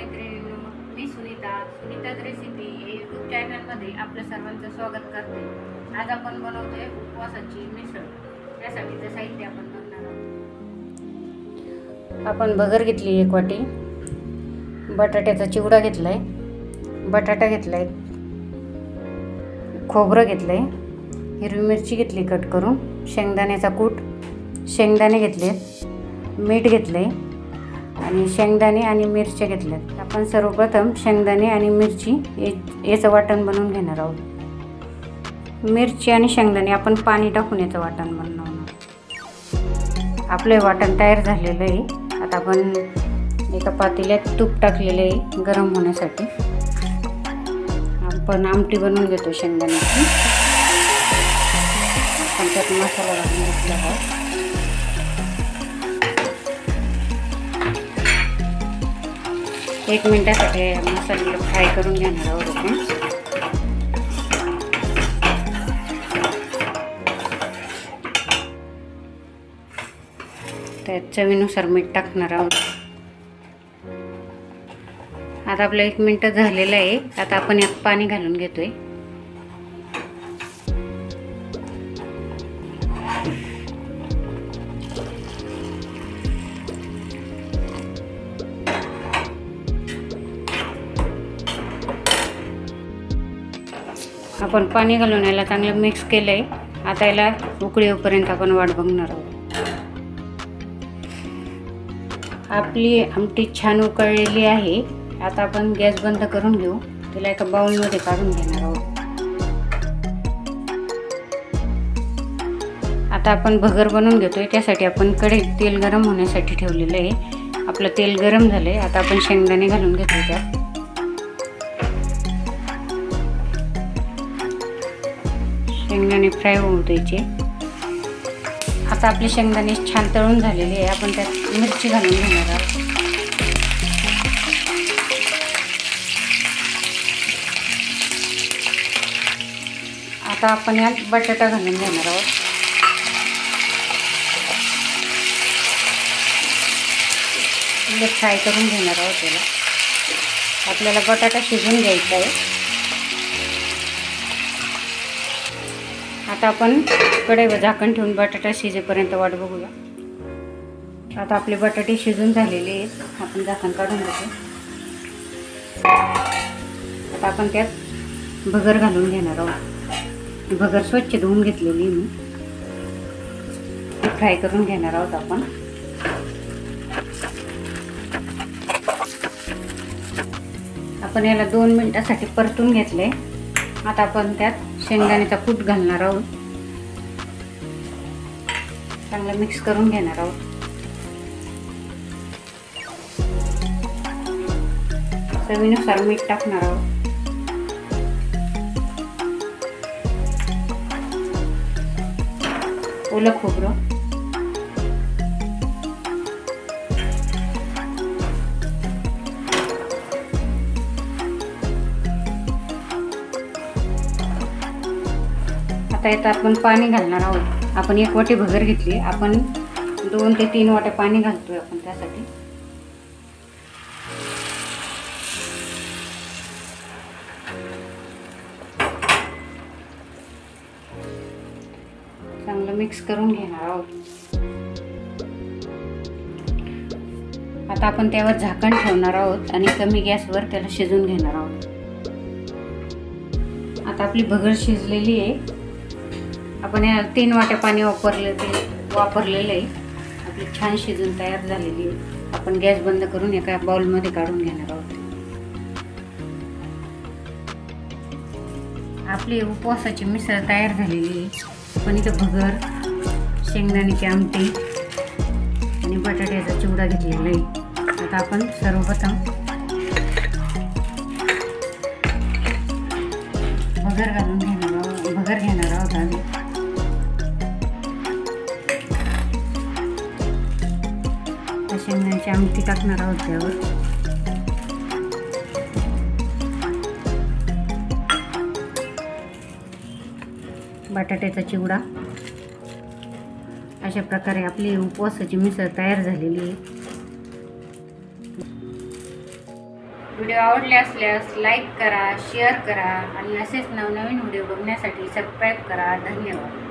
मैत्रिणींनो, मी सुनीताज रेसिपी या यूट्यूब चॅनलमध्ये आपल्या सर्वांचं स्वागत करते। आज आपण बनवतोय उपवासाची मिसळ। त्यासाठीचं साहित्य आपण बघणार आहोत। आपण भगर घेतली 1 वाटी, बटाट्याचा चिवडा घेतलाय, बटाटा घेतलाय, खोबरं घेतलंय, हिरवी मिरची घेतली कट करून, शेंगदाण्याचा कूट, शेंगदाणे घेतले, मीठ घेतले आणि शेंगदाणे आणि मिरच्या घेतल्यात। आपण सर्वप्रथम शेंगदाणे आणि मिरची याचं वाटण बनवून घेणार आहोत। मिरची आणि शेंगदाणे आपण पाणी टाकून याचं वाटण बनवणार। आपले वाटण तयार झालेलं आहे। आता आपण एका पातेल्यात तूप टाकलेले आहे गरम होण्यासाठी। आपण आमटी बनवून घेतो शेंगदाण्याची। आपण त्यात मसाला घालून घेतला आहे। 1 मिनिटासाठी मसाल्याला फ्राय करून घेणार आहोत आपण। त्यात चवीनुसार मीठ टाकणार आहोत। आता आपलं 1 मिनिट झालेलं आहे। आता आपण यात पाणी घालून घेतोय। आपण पाणी घालून याला चांगलं मिक्स केलंय। आता याला उकळी येईपर्यंत आपण वाट बघणार आहोत। आपली आमटी छान उकळलेली आहे। आता आपण गॅस बंद करून घेऊ। तिला एका बाउलमध्ये काढून घेणार आहोत। आता आपण भगर बनवून घेतोय। त्यासाठी आपण कढईत तेल गरम होण्यासाठी ठेवलेलं आहे। आपलं तेल गरम झालंय। आता आपण शेंगदाणे घालून घेतोय त्यात। शेंगदाणे फ्राय होऊ द्यायचे। आता आपले शेंगदाणे छान तळून झालेले आहे। आपण त्यात मिरची घालून घेणार आहोत। आता आपण यात बटाटा घालून घेणार आहोत। फ्राय करून घेणार आहोत त्याला। आपल्याला बटाटा शिजवून घ्यायचा आहे। आता आपण कढईवर झाकण ठेवून बटाटा शिजेपर्यंत वाट बघूया। आता आपले बटाटे शिजून झालेले आहेत। आपण झाकण काढून घेतो। आता आपण त्यात भगर घालून घेणार आहोत। भगर स्वच्छ धुवून घेतलेली मी फ्राय करून घेणार आहोत आपण। आपण याला 2 मिनिटासाठी परतून घेतले। आता आपण त्यात शेंगदाण्याचा कूट घालणार आहोत। चांगलं मिक्स करून घेणार आहोत। चवीनुसार मीठ टाकणार आहोत। ओलं खोबरं, आता यात आपण पाणी घालणार आहोत। आपण 1 वाटी भगर घेतली। आपण 2 ते 3 वाट्या पाणी घालतोय आपण त्यासाठी। चांगलं मिक्स करून घेणार आहोत। आता आपण त्यावर झाकण ठेवणार आहोत आणि कमी गॅसवर त्याला शिजवून घेणार आहोत। आता आपली भगर शिजलेली आहे। आपण याला 3 वाट्या पाणी वापरलेलं आहे। आपली छान शिजून तयार झालेली आहे। आपण गॅस बंद करून एका बाउलमध्ये काढून घेणार आहोत। आपली उपवासाची मिसळ तयार झालेली आहे। आपण इथं भगर, शेंगदाण्याची आमटी आणि बटाट्याचा चिवडा घेतलेला आहे। आता आपण सर्वप्रथम भगर घेणार आहोत आम्ही। शेंगदाण्याची आमटी टाकणार आहोत त्यावर। बटाट्याचा चिवडा। अशा प्रकारे आपली उपवासाची मिसळ तयार झालेली आहे। व्हिडिओ आवडले असल्यास लाईक करा, शेअर करा आणि असेच नवनवीन व्हिडिओ बघण्यासाठी सबस्क्राईब करा. धन्यवाद.